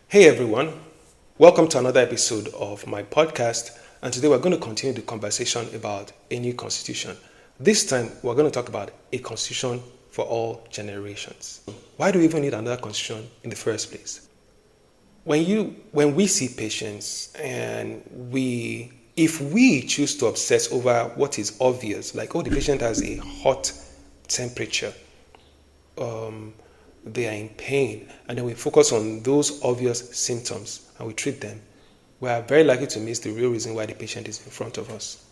Hey everyone, welcome to another episode of my podcast. And today we're going to continue the conversation about a new constitution. This time we're going to talk about a constitution for all generations. Why do we even need another constitution in the first place? When we see patients and if we choose to obsess over what is obvious, like the patient has a hot temperature, they are in pain, and then we focus on those obvious symptoms and we treat them, we are very likely to miss the real reason why the patient is in front of us.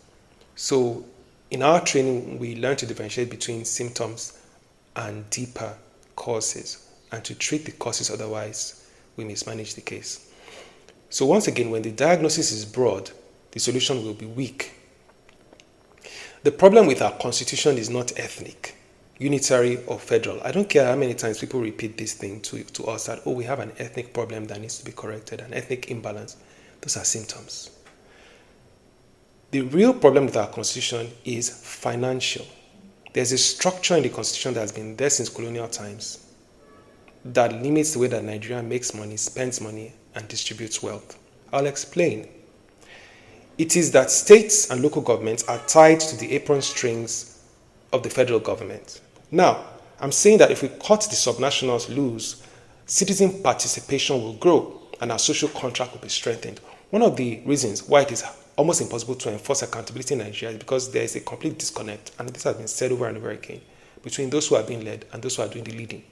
So in our training, we learn to differentiate between symptoms and deeper causes, and to treat the causes, otherwise we mismanage the case. So once again, when the diagnosis is broad, the solution will be weak. The problem with our constitution is not ethnic, unitary, or federal. I don't care how many times people repeat this thing to us that, we have an ethnic problem that needs to be corrected, an ethnic imbalance. Those are symptoms. The real problem with our constitution is financial. There's a structure in the constitution that has been there since colonial times that limits the way that Nigeria makes money, spends money, and distributes wealth. I'll explain. It is that states and local governments are tied to the apron strings of the federal government. Now, I'm saying that if we cut the subnationals loose, citizen participation will grow and our social contract will be strengthened. One of the reasons why it is almost impossible to enforce accountability in Nigeria is because there is a complete disconnect, and this has been said over and over again, between those who are being led and those who are doing the leading.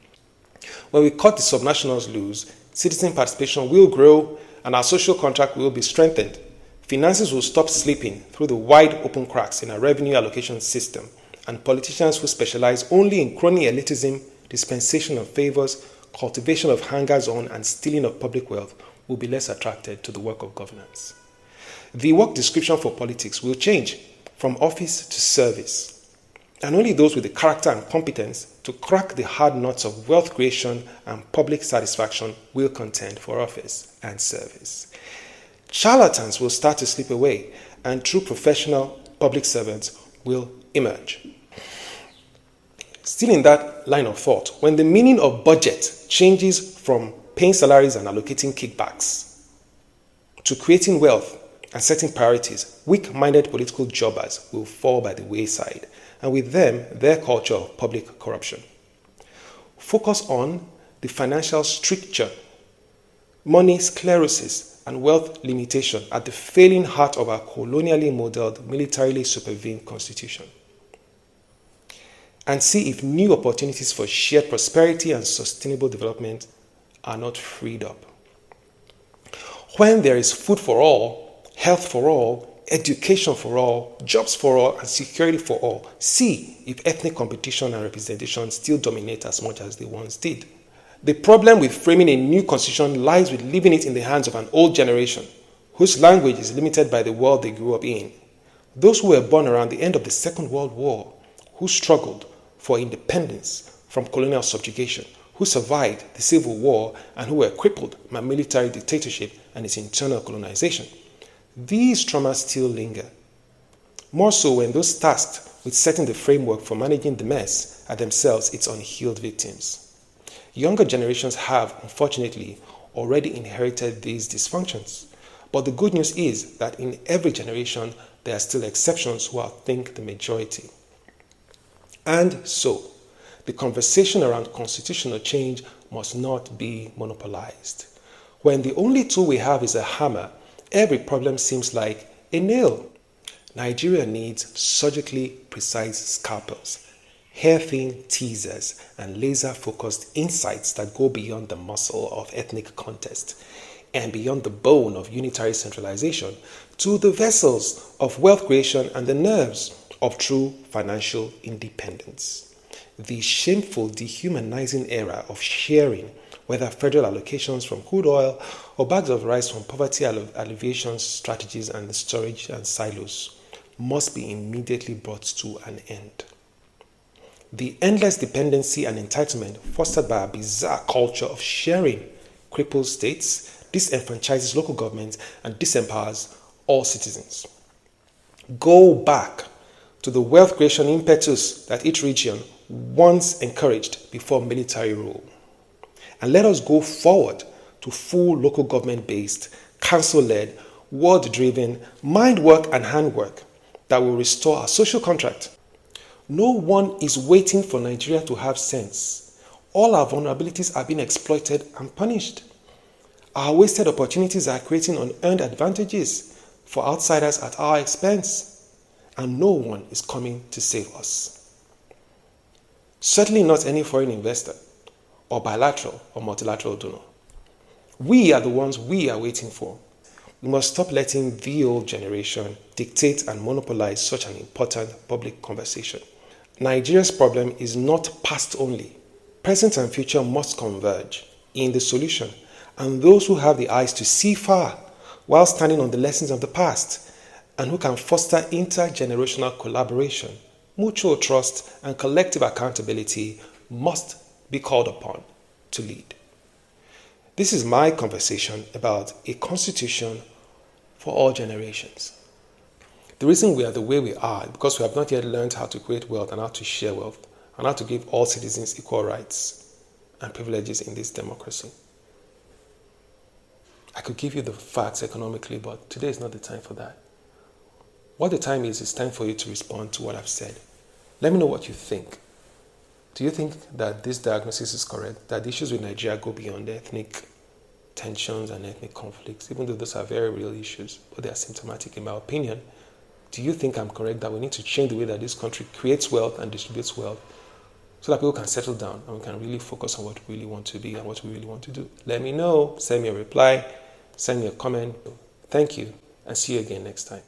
When we cut the subnationals loose, citizen participation will grow and our social contract will be strengthened. Finances will stop slipping through the wide open cracks in our revenue allocation system, and politicians who specialize only in crony elitism, dispensation of favors, cultivation of hangers-on, and stealing of public wealth will be less attracted to the work of governance. The work description for politics will change from office to service, and only those with the character and competence to crack the hard nuts of wealth creation and public satisfaction will contend for office and service. Charlatans will start to slip away, and true professional public servants will emerge. Still in that line of thought, when the meaning of budget changes from paying salaries and allocating kickbacks to creating wealth and setting priorities, weak-minded political jobbers will fall by the wayside, and with them, their culture of public corruption. Focus on the financial stricture, money sclerosis, and wealth limitation at the failing heart of our colonially modeled, militarily supervened constitution. And see if new opportunities for shared prosperity and sustainable development are not freed up. When there is food for all, health for all, education for all, jobs for all, and security for all, see if ethnic competition and representation still dominate as much as they once did. The problem with framing a new constitution lies with leaving it in the hands of an old generation whose language is limited by the world they grew up in. Those who were born around the end of the Second World War, who struggled for independence from colonial subjugation, who survived the Civil War, and who were crippled by military dictatorship and its internal colonization. These traumas still linger. More so when those tasked with setting the framework for managing the mess are themselves its unhealed victims. Younger generations have, unfortunately, already inherited these dysfunctions. But the good news is that in every generation, there are still exceptions who outthink the majority. And so, the conversation around constitutional change must not be monopolized. When the only tool we have is a hammer, every problem seems like a nail. Nigeria needs surgically precise scalpels, hair-thin teasers, and laser-focused insights that go beyond the muscle of ethnic contest and beyond the bone of unitary centralization to the vessels of wealth creation and the nerves of true financial independence. The shameful, dehumanizing era of sharing, whether federal allocations from crude oil or bags of rice from poverty alleviation strategies and storage and silos, must be immediately brought to an end. The endless dependency and entitlement fostered by a bizarre culture of sharing cripples states, disenfranchises local governments, and disempowers all citizens. Go back to the wealth creation impetus that each region once encouraged before military rule. And let us go forward to full local government-based, council-led, word-driven, mind work and handwork that will restore our social contract. No one is waiting for Nigeria to have sense. All our vulnerabilities are being exploited and punished. Our wasted opportunities are creating unearned advantages for outsiders at our expense, and no one is coming to save us. Certainly not any foreign investor or bilateral or multilateral donor. We are the ones we are waiting for. We must stop letting the old generation dictate and monopolize such an important public conversation. Nigeria's problem is not past only. Present and future must converge in the solution, and those who have the eyes to see far while standing on the lessons of the past and who can foster intergenerational collaboration, mutual trust, and collective accountability must be called upon to lead. This is my conversation about a constitution for all generations. The reason we are the way we are is because we have not yet learned how to create wealth and how to share wealth and how to give all citizens equal rights and privileges in this democracy. I could give you the facts economically, but today is not the time for that. What the time is, it's time for you to respond to what I've said. Let me know what you think. Do you think that this diagnosis is correct, that the issues with Nigeria go beyond ethnic tensions and ethnic conflicts, even though those are very real issues, but they are symptomatic in my opinion? Do you think I'm correct that we need to change the way that this country creates wealth and distributes wealth so that people can settle down and we can really focus on what we really want to be and what we really want to do? Let me know. Send me a reply. Send me a comment. Thank you, and see you again next time.